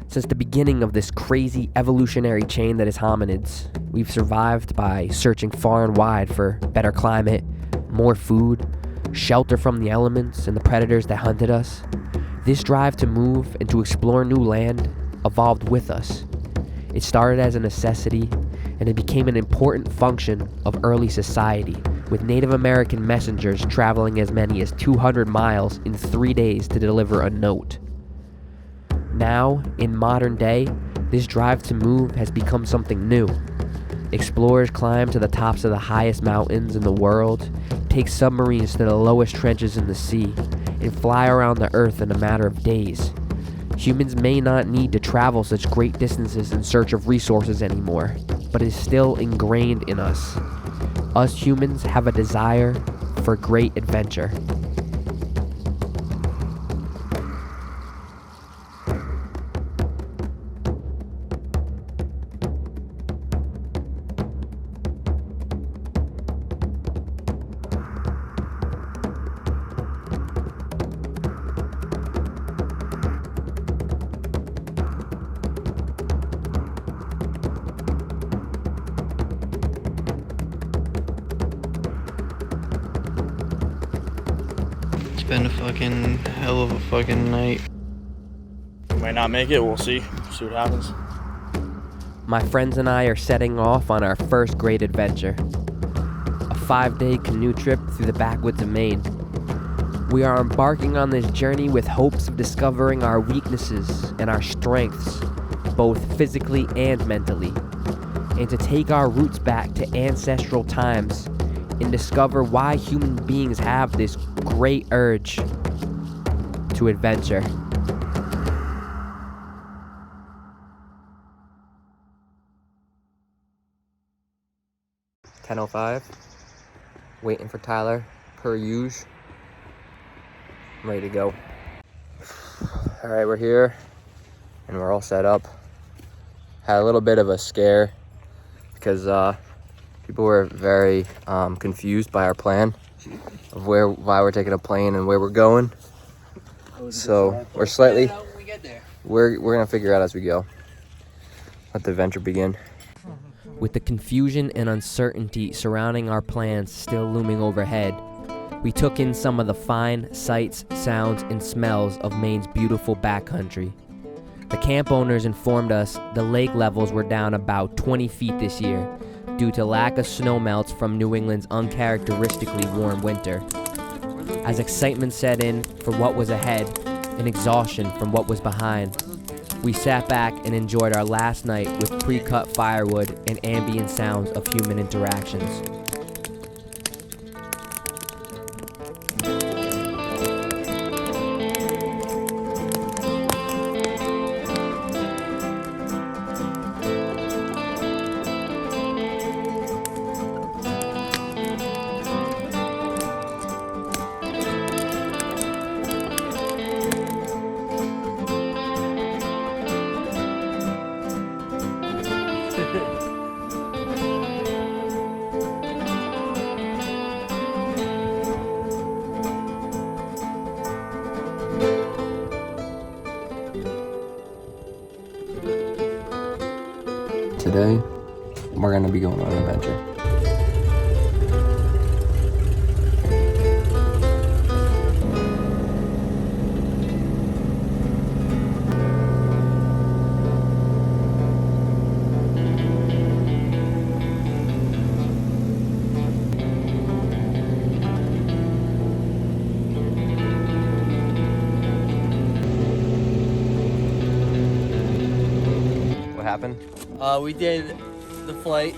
Since the beginning of this crazy evolutionary chain that is hominids, we've survived by searching far and wide for better climate, more food, shelter from the elements and the predators that hunted us. This drive to move and to explore new land evolved with us. It started as a necessity, and it became an important function of early society, with Native American messengers traveling as many as 200 miles in 3 days to deliver a note. Now, in modern day, this drive to move has become something new. Explorers climb to the tops of the highest mountains in the world, take submarines to the lowest trenches in the sea, and fly around the earth in a matter of days. Humans may not need to travel such great distances in search of resources anymore, but it is still ingrained in us. Us humans have a desire for great adventure. It's been a fucking hell of a fucking night. Might not make it, we'll see. See what happens. My friends and I are setting off on our first great adventure. A 5-day canoe trip through the backwoods of Maine. We are embarking on this journey with hopes of discovering our weaknesses and our strengths, both physically and mentally, and to take our roots back to ancestral times and discover why human beings have this great urge to adventure. "10:05, waiting for Tyler, per usual. I'm ready to go. All right, we're here, and we're all set up. Had a little bit of a scare because people were very confused by our plan of why we're taking a plane and where we're going. So we're slightly, we're gonna figure out as we go. Let the adventure begin. With the confusion and uncertainty surrounding our plans still looming overhead, we took in some of the fine sights, sounds, and smells of Maine's beautiful backcountry. The camp owners informed us the lake levels were down about 20 feet this year due to lack of snowmelts from New England's uncharacteristically warm winter. As excitement set in for what was ahead and exhaustion from what was behind, we sat back and enjoyed our last night with pre-cut firewood and ambient sounds of human interactions. Today, we're going to be going on an adventure. What happened? We did the flight.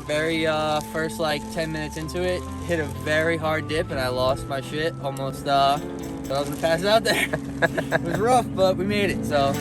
Very first 10 minutes into it, hit a very hard dip and I lost my shit. Almost thought I was gonna pass out there. It was rough, but we made it, so.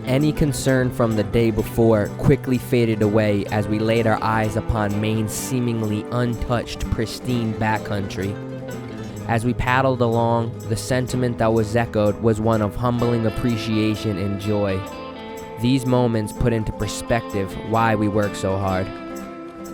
Any concern from the day before quickly faded away as we laid our eyes upon Maine's seemingly untouched, pristine backcountry. As we paddled along, the sentiment that was echoed was one of humbling appreciation and joy. These moments put into perspective why we work so hard.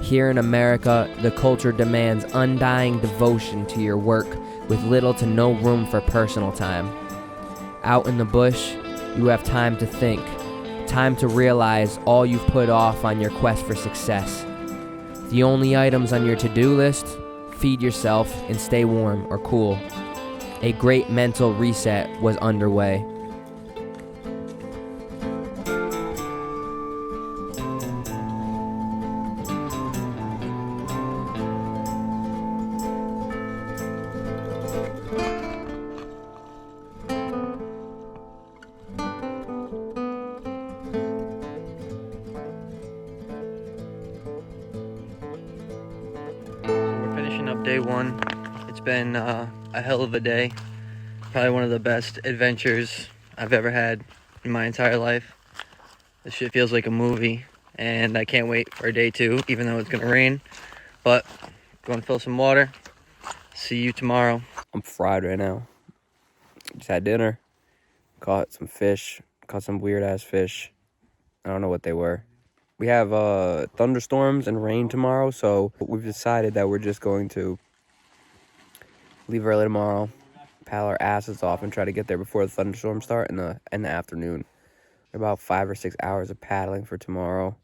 Here in America, the culture demands undying devotion to your work with little to no room for personal time. Out in the bush, you have time to think, time to realize all you've put off on your quest for success. The only items on your to-do list: feed yourself and stay warm or cool. A great mental reset was underway. We're finishing up day one. It's been a hell of a day. Probably one of the best adventures I've ever had in my entire life. This shit feels like a movie, and I can't wait for day two, even though it's gonna rain. But going to fill some water. See you tomorrow. I'm fried right now. Just had dinner. Caught some fish. Caught some weird ass fish. I don't know what they were. We have thunderstorms and rain tomorrow, so we've decided that we're just going to leave early tomorrow, paddle our asses off, and try to get there before the thunderstorms start in the afternoon. About 5 or 6 hours of paddling for tomorrow.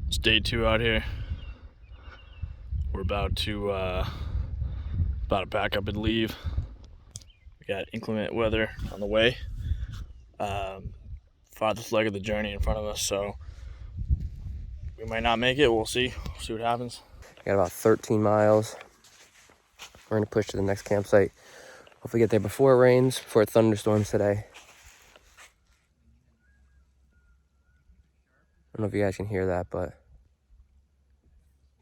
It's day two out here. We're about to pack up and leave. We got inclement weather on the way. Farthest leg of the journey in front of us, so we might not make it. We'll see. We'll see what happens. Got about 13 miles. We're gonna push to the next campsite. Hopefully get there before it rains, before it thunderstorms today. I don't know if you guys can hear that, but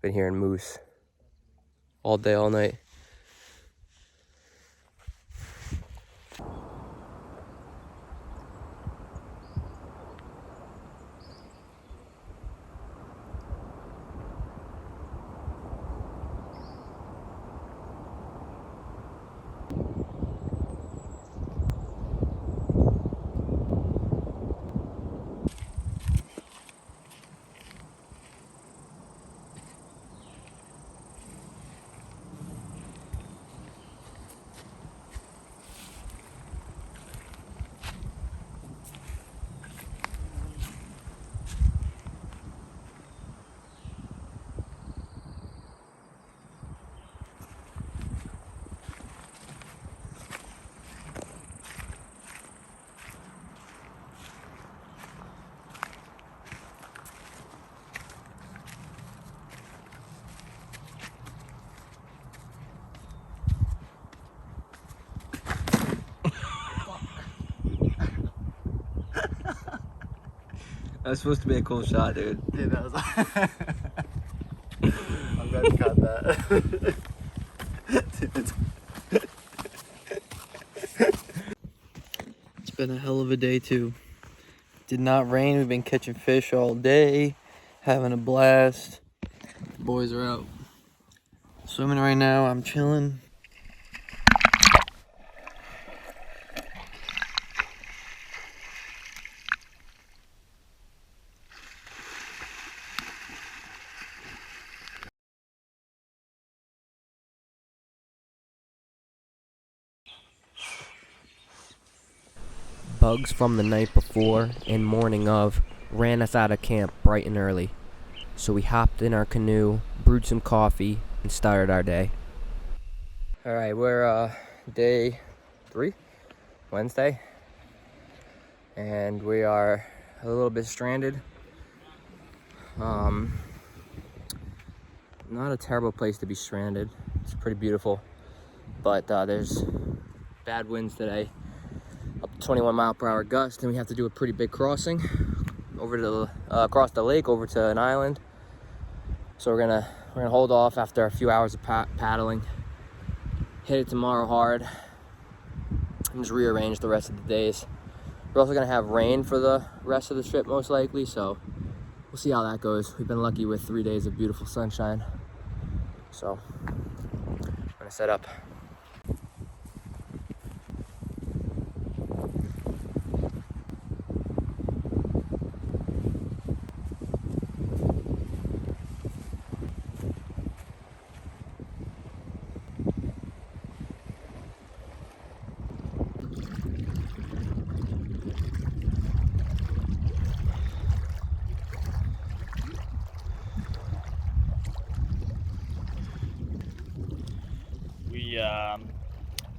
been hearing moose all day, all night. That was supposed to be a cool shot, dude. Yeah, that was. I'm gonna cut that. It's been a hell of a day too. Did not rain. We've been catching fish all day, having a blast. The boys are out swimming right now. I'm chilling. Bugs from the night before and morning of ran us out of camp bright and early. So we hopped in our canoe, brewed some coffee, and started our day. All right, we're day 3, Wednesday, and we are a little bit stranded. Not a terrible place to be stranded. It's pretty beautiful, but there's bad winds today, up to 21-mile-per-hour gust, and we have to do a pretty big crossing over to across the lake over to an island. So we're gonna hold off after a few hours of paddling, hit it tomorrow hard, and just rearrange the rest of the days. We're also gonna have rain for the rest of the trip most likely, so we'll see how that goes. We've been lucky with 3 days of beautiful sunshine. So I'm gonna set up.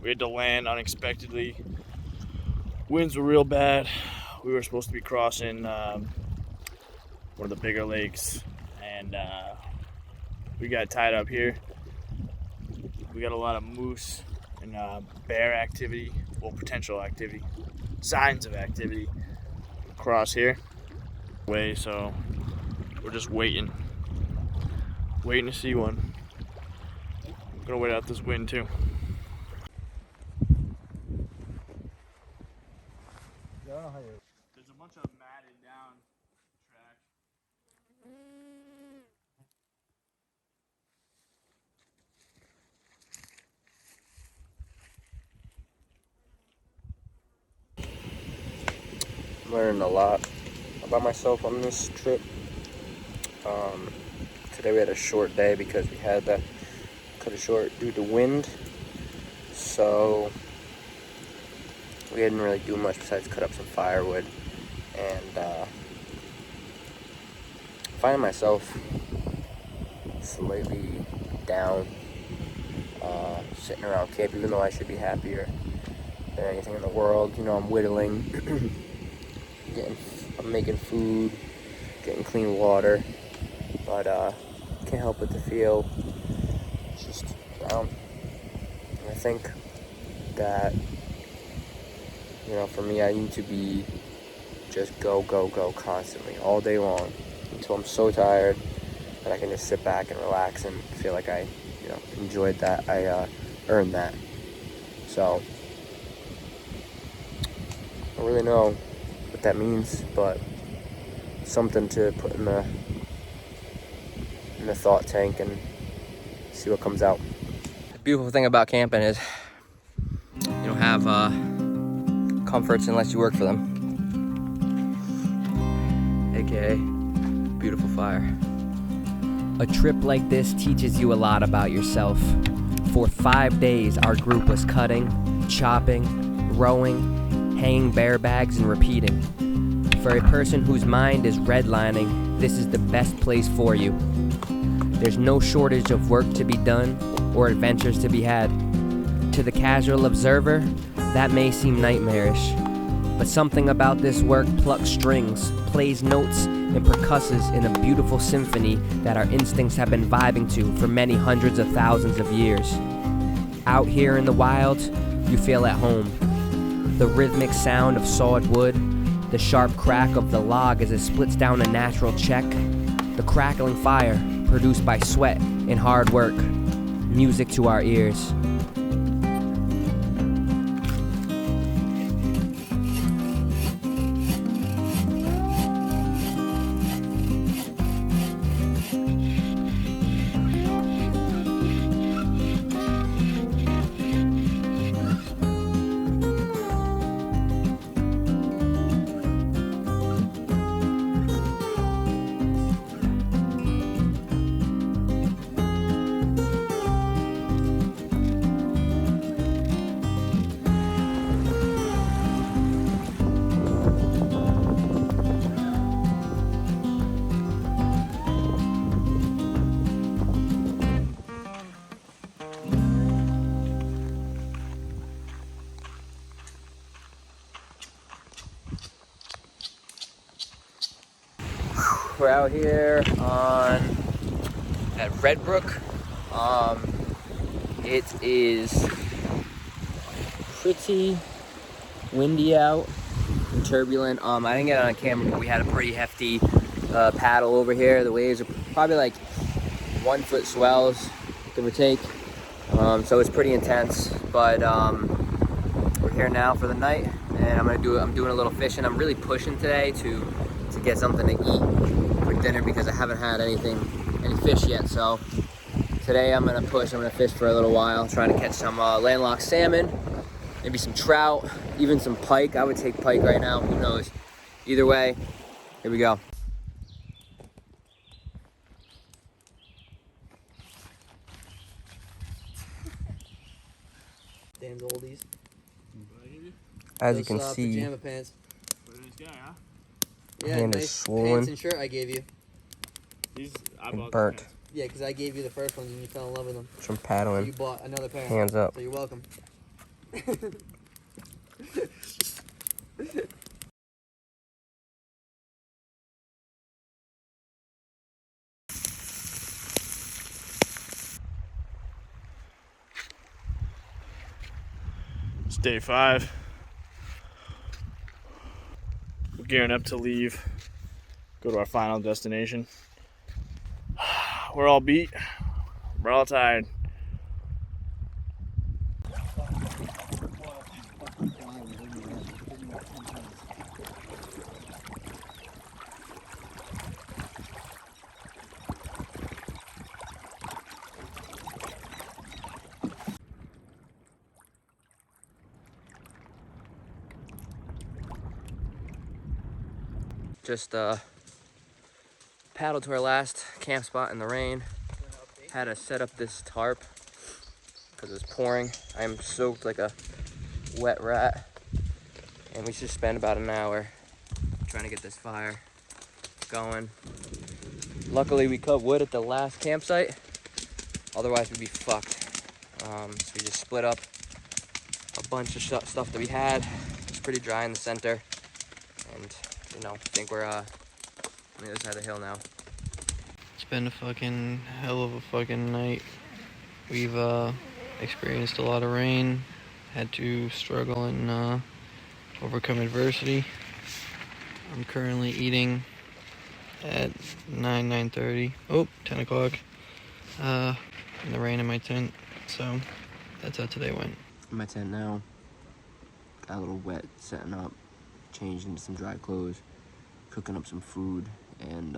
We had to land unexpectedly. Winds were real bad. We were supposed to be crossing one of the bigger lakes, and we got tied up here. We got a lot of moose and bear activity, well, potential activity, signs of activity across here. So we're just waiting to see one. I'm gonna wait out this wind too. There's a bunch of matted down track. I'm learning a lot about myself on this trip. Today we had a short day because we had to cut it short due to wind. So we didn't really do much besides cut up some firewood, and finding myself slightly down, sitting around camp, even though I should be happier than anything in the world. You know, I'm whittling, I'm making food, getting clean water, but can't help but to feel just down. And I think that, you know, for me, I need to be just go constantly, all day long, until I'm so tired that I can just sit back and relax and feel like I, you know, enjoyed that, I earned that. So, I don't really know what that means, but something to put in the thought tank and see what comes out. The beautiful thing about camping is you don't have comforts unless you work for them, aka beautiful fire. A trip like this teaches you a lot about yourself. For 5 days, our group was cutting, chopping, rowing, hanging bear bags, and repeating. For a person whose mind is redlining, this is the best place for you. There's no shortage of work to be done or adventures to be had. To the casual observer, that may seem nightmarish, but something about this work plucks strings, plays notes, and percusses in a beautiful symphony that our instincts have been vibing to for many hundreds of thousands of years. Out here in the wild, you feel at home. The rhythmic sound of sawed wood, the sharp crack of the log as it splits down a natural check, the crackling fire produced by sweat and hard work, music to our ears. We're out here at Redbrook. It is pretty windy out and turbulent. I didn't get it on camera, but we had a pretty hefty paddle over here. The waves are probably like 1 foot swells, give or take. So it's pretty intense, but we're here now for the night, and I'm doing a little fishing. I'm really pushing today to get something to eat for dinner because I haven't had any fish yet. So Today I'm gonna fish for a little while, trying to catch some landlocked salmon, maybe some trout, even some pike. I would take pike right now, who knows. Either way, here we go. Damn oldies. As you can Those, see, pajama pants. Yeah, hand is nice swollen. pants and shirt I gave you. And burnt. Yeah, because I gave you the first ones and you fell in love with them. From So paddling. you bought another pair. Hands up. So you're welcome. It's day 5. We're gearing up to leave, go to our final destination. We're all beat. We're all tired. Just paddled to our last camp spot in the rain. Had to set up this tarp because it was pouring. I am soaked like a wet rat. And we just spent about an hour trying to get this fire going. Luckily we cut wood at the last campsite. Otherwise we'd be fucked. So we just split up a bunch of stuff that we had. It's pretty dry in the center. And you know, I think we're on the other side of the hill now. It's been a fucking hell of a fucking night. We've experienced a lot of rain, had to struggle and overcome adversity. I'm currently eating at 9:30. Oh, 10 o'clock. In the rain in my tent. So that's how today went. In my tent now. Got a little wet, setting up, changed into some dry clothes, cooking up some food, and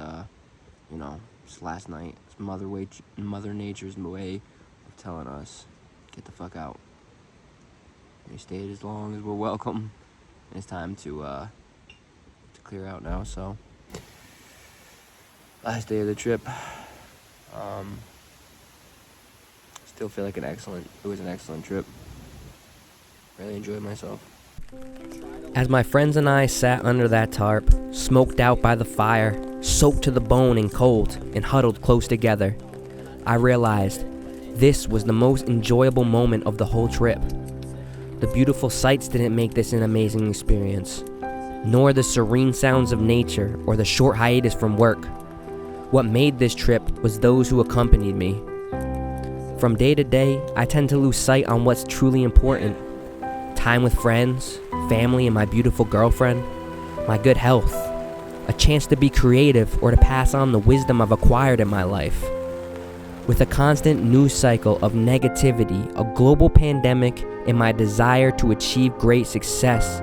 you know, just last night, it's Mother Nature's way of telling us, get the fuck out. We stayed as long as we're welcome. And it's time to clear out now, so. Last day of the trip. Still feel like it was an excellent trip. Really enjoyed myself. As my friends and I sat under that tarp, smoked out by the fire, soaked to the bone and cold, and huddled close together, I realized this was the most enjoyable moment of the whole trip. The beautiful sights didn't make this an amazing experience, nor the serene sounds of nature or the short hiatus from work. What made this trip was those who accompanied me. From day to day, I tend to lose sight on what's truly important. Time with friends, family, and my beautiful girlfriend, my good health, a chance to be creative or to pass on the wisdom I've acquired in my life. With a constant news cycle of negativity, a global pandemic, and my desire to achieve great success,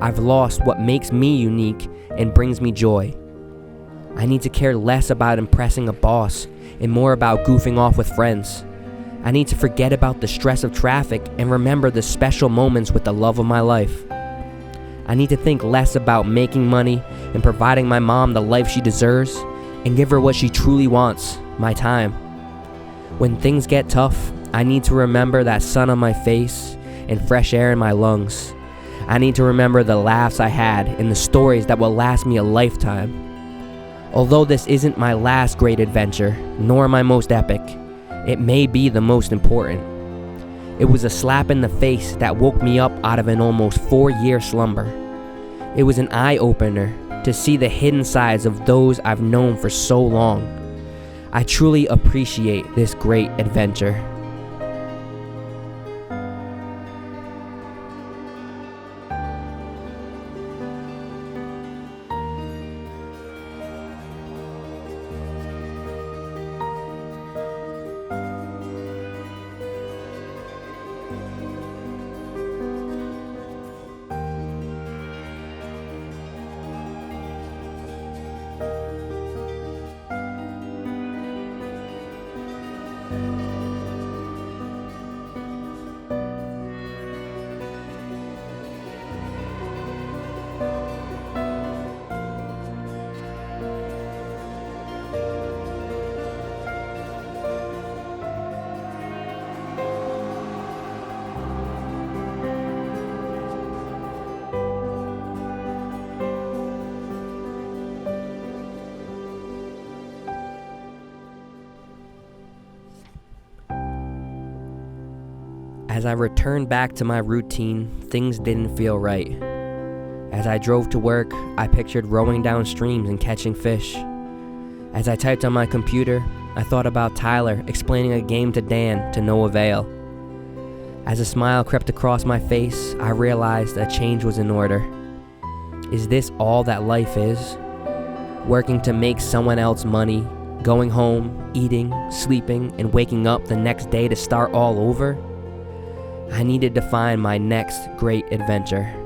I've lost what makes me unique and brings me joy. I need to care less about impressing a boss and more about goofing off with friends. I need to forget about the stress of traffic and remember the special moments with the love of my life. I need to think less about making money and providing my mom the life she deserves and give her what she truly wants, my time. When things get tough, I need to remember that sun on my face and fresh air in my lungs. I need to remember the laughs I had and the stories that will last me a lifetime. Although this isn't my last great adventure, nor my most epic, it may be the most important. It was a slap in the face that woke me up out of an almost 4-year slumber. It was an eye-opener to see the hidden sides of those I've known for so long. I truly appreciate this great adventure. As I returned back to my routine, things didn't feel right. As I drove to work, I pictured rowing down streams and catching fish. As I typed on my computer, I thought about Tyler explaining a game to Dan to no avail. As a smile crept across my face, I realized a change was in order. Is this all that life is? Working to make someone else money, going home, eating, sleeping, and waking up the next day to start all over? I needed to find my next great adventure.